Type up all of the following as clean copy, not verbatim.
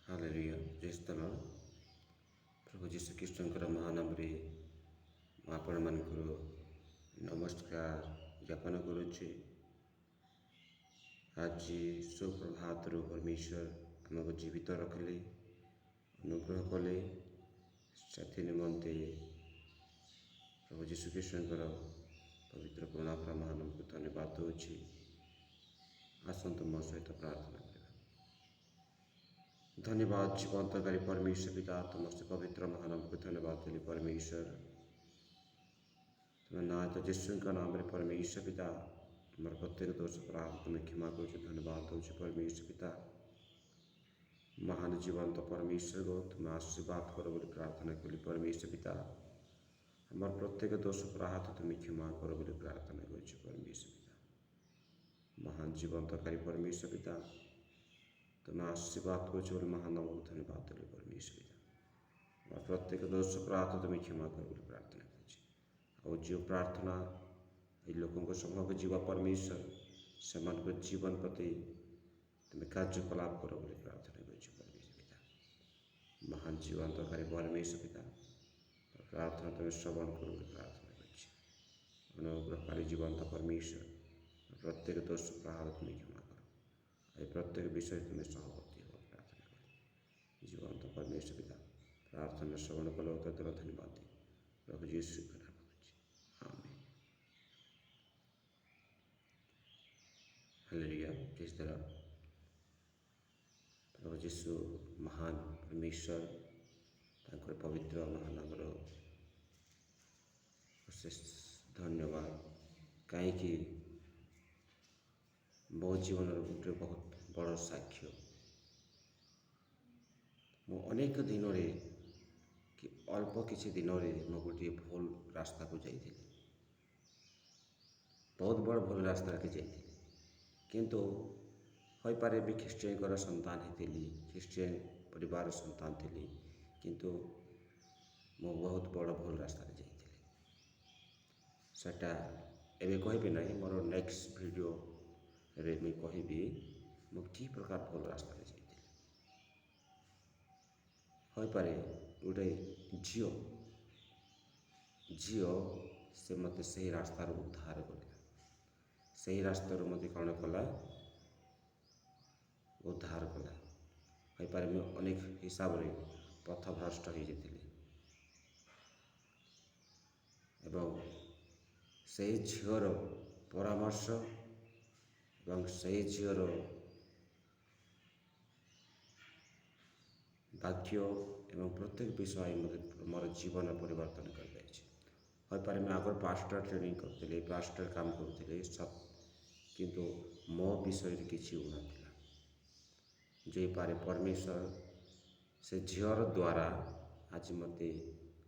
Hallelujah ପ୍ରେସ୍ତଲ ପ୍ରଭୁ ଯୀଶୁଖ୍ରୀଷ୍ଟଙ୍କର ମହାନାମରେ ମୁଁ ଆପଣମାନଙ୍କର ନମସ୍କାର ଜ୍ଞାପନ କରୁଛି। ଆଜି ସୁପ୍ରଭାତରୁ ପରମେଶ୍ୱର ଆମକୁ ଜୀବିତ ରଖିଲେ, ଅନୁଗ୍ରହ କଲେ। ସେଥି ନିମନ୍ତେ ପ୍ରଭୁ ଯୀଶୁଖ୍ରୀଷ୍ଟଙ୍କର ପବିତ୍ର ପୁରୁଣାର ମହାନାମକୁ ଧନ୍ୟବାଦ ଦେଉଛି। ଆସନ୍ତୁ ମୋ ସହିତ ପ୍ରାର୍ଥନା କରିବା। धन्यवाद जीवंतकारी परमेश्वर पिता, तुम से पवित्र महानाम को धन्यवाद देली परमेश्वर। तुम्हें ना तो यीशु का नाम रे परमेश्वर पिता हमारे प्रत्येक दोष अपराध तुम्हें क्षमा करो। धन्यवाद दो परमेश्वर पिता, महान जीवंत परमेश्वर को तुम्हें आशीर्वाद करो बोली प्रार्थना करी परमेश्वर पिता। हमारे प्रत्येक दोष अपराध तुम्हें क्षमा करो बोली प्रार्थना कर परमेश्वर पिता। महान जीवंतकारी परमेश्वर पिता, तुम्हें आशीर्वाद कर महानाम को धन्यवाद देली परमेश्वर पिता। और प्रत्येक दोष अपराध तुम्हें क्षमा कर बोली प्रार्थना कर जो प्रार्थना ये लोकों समूह को जीवा परमेश्वर से जीवन प्रति तुम्हें कार्यकलाप करो बोली प्रार्थना कर परमेश्वर पिता। महान जीवंतकारी परमेश्वर पिता, प्रार्थना तुम्हें श्रवण करो बोली प्रार्थना कर अनुग्रहकारी जीवंत परमेश्वर, प्रत्येक दोष अपराध तुम्हें क्षमा करो। ये प्रत्येक विषय तुम्हें सहवर्ती हो प्रार्थना कर जीवंत परमेश्वर पिता। प्रार्थना श्रवण कलो तो धन्यवाद दी प्रभु यीशु का नाम। आमीन। Hallelujah praise the lord. प्रभु यीशु महान परमेश्वर, तांकर पवित्र महानामर अशेष धन्यवाद। कहीं मो जीवन गोटे बहुत बड़ साक्ष्य। मु अनेक दिन कि अल्प किसी दिन में गोटे भूल रास्ता को जाइए, बहुत बड़ भूल रास्ता के जाइए, किंतु हो पारे भी ख्रीस्टियन संतान होती, ख्रीस्टियन परिवार संतान थी, किंतु मु बहुत बड़ भूल रास्ता जाइए। सेटा एवं कहबी ना, मोर नेक्स्ट वीडियो रे मुझे कहबी मु कि प्रकार भूल रास्ता जाइए। हो पारे गोटे झील से मत से रास्तार उद्धार कला, से रास्तार मत कौन कला उद्धार कला। हो पारे मुझे अनेक हिसाब से पथभ्रष्ट हो जाती एवं से झीर परामर्श एवं से झीर वाक्य एवं प्रत्येक विषय मोर जीवन परिवर्तन कर हो पारे मैं आगर पास्टर ट्रेनिंग करी, पास्टर काम करुँगी सब, किंतु मो विषय किसी होना जो पारे परमेश्वर से झीर द्वारा आज मत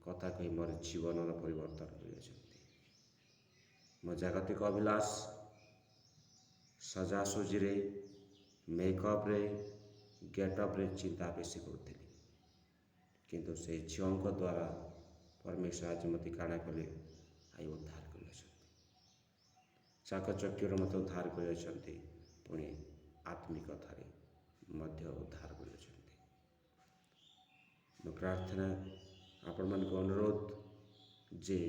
कथा कही मोर जीवन परिवर्तन कर मो जागतिक अभिलाष सजासुजी मेकअप गेटअप चिंता बेसी करुली, किंतु से झील द्वारा परमेश्वर आज मत काଣା कले आई उद्धार कर चाकचक्यर मत उद्धार कर पुणी आत्मिकतार उद्धार कर प्रार्थना आपण मान अनुरोध जे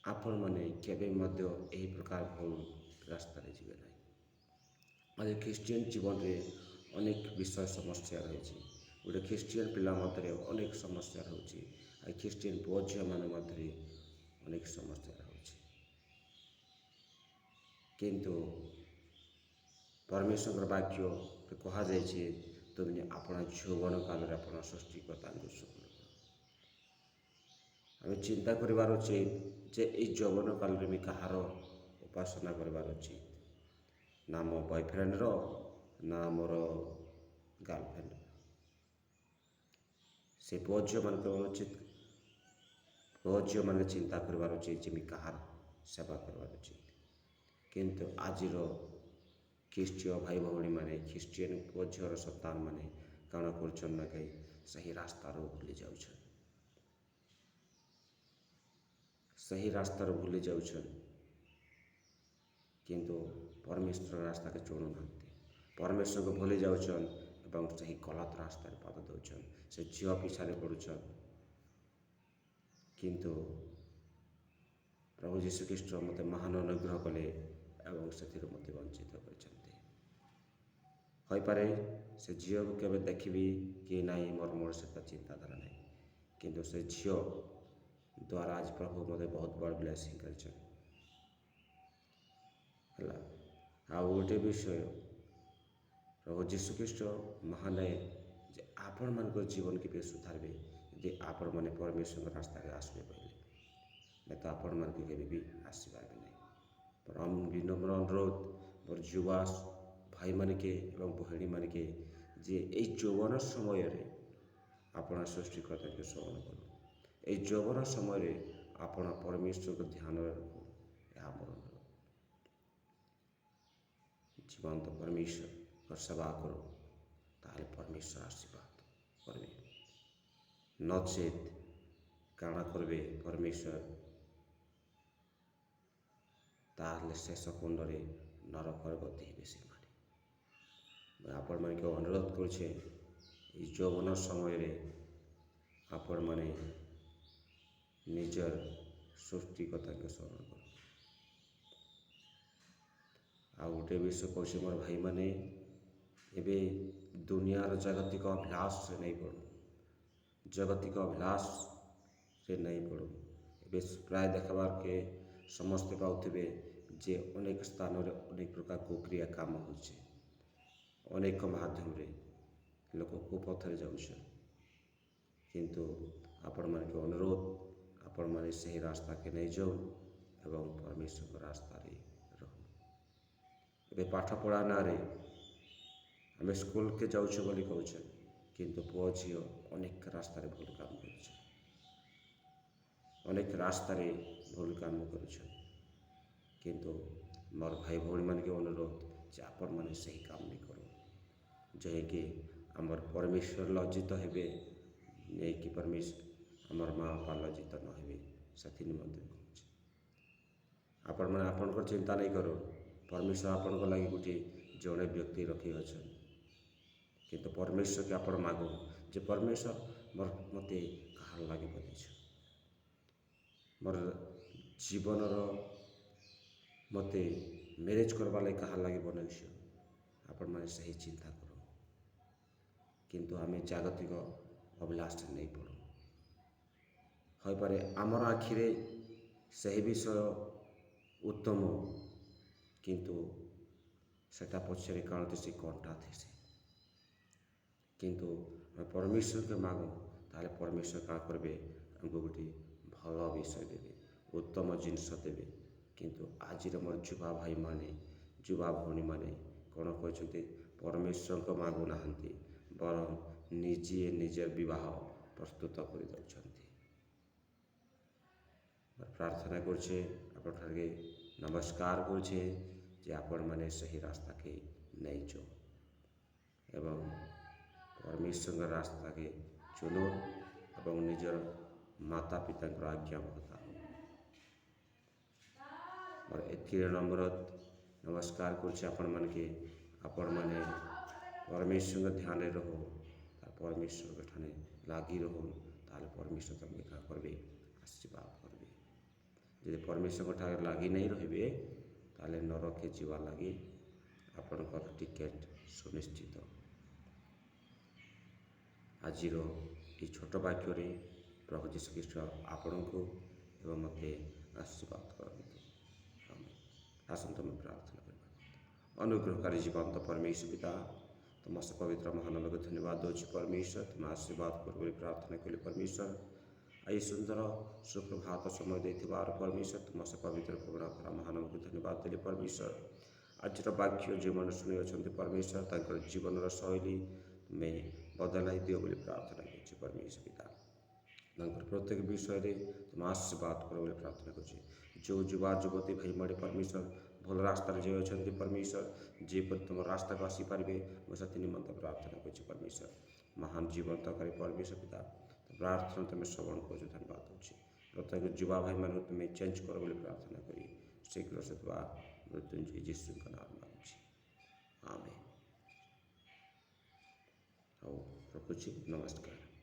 आपण मैंने केवे मध्य यही प्रकार भूल रास्ता जीवे ना। आज ख्रीस्टियन जीवन में अनेक विषय समस्या रही, गोटे ख्रीस्टियन पिला मध्य अनेक समस्या रोचे, ख्रीस्टियन पुओ झील मान मध्य अनेक समस्या रोचे, किंतु परमेश्वर वाक्य कह जाए तुमने अपना यौवन काल में अपना सृष्टिकर्ता सफल आम चिंता करार उचित जे यौवन काल में कहार उपासना करार उचित, ना मो बॉयफ्रेंड ना मोर गर्लफ्रेंड। से पुओ झील मान उचित, पुओ झील मैंने चिंता करार उचित जमी कहार सेवा करार उचित, किंतु आज ख्रीस्टीय भाई भौणी मैंने ख्रीस्टीयन पुओ झील संतान मैंने कौन कर कहीं सही रास्तार भूली जाऊँ, सही रास्तार भूली जाऊँ, किंतु परमेश्वर रास्ता के चुणु ना, परमेश्वर को भूली जाऊँ ଏବଂ ସେହି ଗଲତ ରାସ୍ତାରେ ପାଦ ଦେଉଛନ୍, ସେ ଝିଅ ପିଛାରେ ପଡ଼ୁଛନ୍। କିନ୍ତୁ ପ୍ରଭୁ ଯୀଶୁଖ୍ରୀଷ୍ଟ ମୋତେ ମହାନ ଅନୁଗ୍ରହ କଲେ ଏବଂ ସେଥିରୁ ମୋତେ ବଞ୍ଚିତ କରିଛନ୍ତି। ହୋଇପାରେ ସେ ଝିଅକୁ କେବେ ଦେଖିବି କି ନାହିଁ ମୋର ସେଟା ଚିନ୍ତାଧାରା ନାହିଁ, କିନ୍ତୁ ସେ ଝିଅ ଦ୍ୱାରା ଆଜି ପ୍ରଭୁ ମୋତେ ବହୁତ ବଡ଼ ବ୍ଲେସିଂ କରିଛନ୍ତି ହେଲା। ଆଉ ଗୋଟିଏ ବିଷୟ, ପ୍ରଭୁ ଯୀଶୁଖ୍ରୀଷ୍ଟ ମହାନ ଯେ ଆପଣମାନଙ୍କର ଜୀବନ କିପରି ସୁଧାରିବେ ଯଦି ଆପଣମାନେ ପରମେଶ୍ୱରଙ୍କ ରାସ୍ତାରେ ଆସିବେ କହିଲେ, ତ ଆପଣମାନଙ୍କୁ କେବେ ବି ଆସିପାରିବେ ନାହିଁ। ବିନମ୍ର ଅନୁରୋଧ ମୋର ଯୁବା ଭାଇମାନକେ ଏବଂ ଭଉଣୀମାନକେ ଯେ ଏଇ ଯୌବନ ସମୟରେ ଆପଣ ସୃଷ୍ଟିକର୍ତ୍ତାଙ୍କୁ ସ୍ମରଣ କରୁ, ଏଇ ଯୌବନ ସମୟରେ ଆପଣ ପରମେଶ୍ୱରଙ୍କ ଧ୍ୟାନରେ ରଖୁ, ଏହା ମୋର ଅନୁରୋଧ। ଜୀବନ୍ତ ପରମେଶ୍ୱର ସେବା କରୁ, ତାହେଲେ ପରମେଶ୍ୱର ଆଶୀର୍ବାଦ କରିବେ। ନଚେତ୍ କାଣା କରିବେ ପରମେଶ୍ୱର, ତାହେଲେ ଶେଷ କୁଣ୍ଡରେ ନରକର ଗତି ହେବେ ସେମାନେ। ମୁଁ ଆପଣମାନଙ୍କୁ ଅନୁରୋଧ କରୁଛେ ଏଇ ଯୌବନ ସମୟରେ ଆପଣମାନେ ନିଜର ସୃଷ୍ଟିକର୍ତ୍ତାଙ୍କୁ ସ୍ମରଣ କର। ଆଉ ଗୋଟେ ବିଷୟ କହୁଛି ମୋର ଭାଇମାନେ, ଏବେ ଦୁନିଆର ଜାଗତିକ ଅଭିଳାଷରେ ନେଇ ପଡ଼ୁ, ଜାଗତିକ ଅଭିଳାଷରେ ନେଇ ପଡ଼ୁ। ଏବେ ପ୍ରାୟ ଦେଖବାରକେ ସମସ୍ତେ ପାଉଥିବେ ଯେ ଅନେକ ସ୍ଥାନରେ ଅନେକ ପ୍ରକାର କୁକ୍ରିୟା କାମ ହେଉଛି, ଅନେକ ମାଧ୍ୟମରେ ଲୋକ କୁପଥରେ ଯାଉଛନ୍। କିନ୍ତୁ ଆପଣମାନଙ୍କୁ ଅନୁରୋଧ, ଆପଣମାନେ ସେହି ରାସ୍ତାକେ ନେଇଯାଉ ଏବଂ ପରମେଶ୍ୱରଙ୍କ ରାସ୍ତାରେ ରହୁ। ଏବେ ପାଠପଢ଼ା ନାଁରେ ଆମେ ସ୍କୁଲକେ ଯାଉଛୁ ବୋଲି କହୁଛନ୍, କିନ୍ତୁ ପୁଅ ଝିଅ ଅନେକ ରାସ୍ତାରେ ଭୁଲ କାମ କରୁଛନ୍, ଅନେକ ରାସ୍ତାରେ ଭୁଲ କାମ କରୁଛନ୍। କିନ୍ତୁ ମୋର ଭାଇ ଭଉଣୀମାନଙ୍କୁ ଅନୁରୋଧ ଯେ ଆପଣମାନେ ସେହି କାମ ବି କରୁ, ଯାହାକି ଆମର ପରମେଶ୍ୱର ଲଜ୍ଜିତ ହେବେ, ନେଇକି ପରମେଶ୍ୱର ଆମର ମା ବାପା ଲଜ୍ଜିତ ନ ହେବେ, ସେଥି ନିମନ୍ତେ କହୁଛି। ଆପଣମାନେ ଆପଣଙ୍କର ଚିନ୍ତା ନାଇଁ କରୁ, ପରମେଶ୍ୱର ଆପଣଙ୍କ ଲାଗି ଗୋଟିଏ ଜଣେ ବ୍ୟକ୍ତି ରଖି ଅଛନ୍। କିନ୍ତୁ ପରମେଶ୍ୱରକେ ଆପଣ ମାଗୁ ଯେ ପରମେଶ୍ୱର ମୋତେ କାହାର ଲାଗି ବନେଇଛ, ମୋର ଜୀବନର ମୋତେ ମ୍ୟାରେଜ୍ କରବା ଲାଗି କାହାର ଲାଗି ବନେଇଛ, ଆପଣମାନେ ସେହି ଚିନ୍ତା କର। କିନ୍ତୁ ଆମେ ଜାଗତିକ ଅଭିଳାଷରେ ନେଇ ପଡ଼ୁ। ହୋଇପାରେ ଆମର ଆଖିରେ ସେହି ବିଷୟ ଉତ୍ତମ, କିନ୍ତୁ ସେଟା ପଛରେ କାଣା ଥିସି କଣ୍ଟା ଥିସି। କିନ୍ତୁ ଆମେ ପରମେଶ୍ୱରକେ ମାଗୁ, ତାହେଲେ ପରମେଶ୍ୱର କାଣା କରିବେ, ଆମକୁ ଗୋଟିଏ ଭଲ ବିଷୟ ଦେବେ, ଉତ୍ତମ ଜିନିଷ ଦେବେ। କିନ୍ତୁ ଆଜିର ମୋର ଯୁବା ଭାଇମାନେ, ଯୁବା ଭଉଣୀମାନେ କ'ଣ କହିଛନ୍ତି, ପରମେଶ୍ୱରଙ୍କ ମାଗୁନାହାନ୍ତି, ବରଂ ନିଜେ ନିଜର ବିବାହ ପ୍ରସ୍ତୁତ କରିଦେଉଛନ୍ତି। ପ୍ରାର୍ଥନା କରୁଛେ, ଆପଣଠାରେ ନମସ୍କାର କରୁଛେ ଯେ ଆପଣମାନେ ସେହି ରାସ୍ତାକେ ନେଇଯାଅ ଏବଂ ପରମେଶ୍ୱରଙ୍କ ରାସ୍ତାକେ ଚୁନ ଏବଂ ନିଜର ମାତା ପିତାଙ୍କର ଆଜ୍ଞା ବହତା। ମୋର ଏଥିରେ ନମସ୍କାର କରୁଛି ଆପଣମାନକେ, ଆପଣମାନେ ପରମେଶ୍ୱରଙ୍କ ଧ୍ୟାନରେ ରହୁ, ତାର ପରମେଶ୍ୱରଙ୍କ ଠାନେ ଲାଗି ରହୁ, ତାହେଲେ ପରମେଶ୍ୱର ତମକୁ କାଣା କରିବେ, ଆଶୀର୍ବାଦ କରିବେ। ଯଦି ପରମେଶ୍ୱରଙ୍କ ଠାରେ ଲାଗି ନାହିଁ ରହିବେ, ତାହେଲେ ନରକେ ଯିବା ଲାଗି ଆପଣଙ୍କର ଟିକେଟ୍ ସୁନିଶ୍ଚିତ। ଆଜିର ଏହି ଛୋଟ ବାକ୍ୟରେ ପ୍ରଭୁ ଯୀଶୁଖ୍ରୀଷ୍ଟ ଆପଣଙ୍କୁ ଏବଂ ମୋତେ ଆଶୀର୍ବାଦ କରନ୍ତୁ। ଆସନ୍ତୁ ଆମେ ପ୍ରାର୍ଥନା କରିବା। ଅନୁଗ୍ରହକାରୀ ଜୀବନ୍ତ ପରମେଶ୍ୱର ପିତା, ତୁମ ସେ ପବିତ୍ର ମହାନାମକୁ ଧନ୍ୟବାଦ ଦେଉଛି ପରମେଶ୍ୱର, ତୁମେ ଆଶୀର୍ବାଦ କର ବୋଲି ପ୍ରାର୍ଥନା କଲି ପରମେଶ୍ୱର। ଏହି ସୁନ୍ଦର ସୁପ୍ରଭାତ ସମୟ ଦେଇଥିବାର ପରମେଶ୍ୱର, ତୁମ ସେ ପବିତ୍ର ପୁରୁଣା ମହାନାମକୁ ଧନ୍ୟବାଦ ଦେଲି ପରମେଶ୍ୱର। ଆଜିର ବାକ୍ୟ ଯେଉଁମାନେ ଶୁଣି ଅଛନ୍ତି ପରମେଶ୍ୱର, ତାଙ୍କର ଜୀବନର ଶୈଳୀ ତୁମେ ବଦଳାଇ ଦିଅ ବୋଲି ପ୍ରାର୍ଥନା କରୁଛି ପରମେଶ୍ୱର ପିତା। ତାଙ୍କର ପ୍ରତ୍ୟେକ ବିଷୟରେ ତୁମେ ଆଶୀର୍ବାଦ କର ବୋଲି ପ୍ରାର୍ଥନା କରୁଛି। ଯେଉଁ ଯୁବା ଯୁବତୀ ଭାଇମାନେ ପରମେଶ୍ୱର ଭଲ ରାସ୍ତାରେ ଯାଉଛନ୍ତି ପରମେଶ୍ୱର, ଯେପରି ତୁମ ରାସ୍ତାକୁ ଆସିପାରିବେ, ମୁଁ ସେଥି ନିମନ୍ତେ ପ୍ରାର୍ଥନା କରୁଛି ପରମେଶ୍ୱର। ମହାନ ଜୀବନ୍ତକାରୀ ପରମେଶ୍ୱର ପିତା, ପ୍ରାର୍ଥନା ତୁମେ ଶ୍ରବଣ କରୁଛ, ଧନ୍ୟବାଦ ଦେଉଛି। ପ୍ରତ୍ୟେକ ଯୁବା ଭାଇମାନଙ୍କୁ ତୁମେ ଚେଞ୍ଜ କର ବୋଲି ପ୍ରାର୍ଥନା କରି ଶୀଘ୍ର ସେ ମୃତ୍ୟୁଞ୍ଜୟ ଯୀଶୁଙ୍କ ନାମ ମାଗୁଛି, ଆମେନ୍। ରଖୁଛି। ନମସ୍କାର।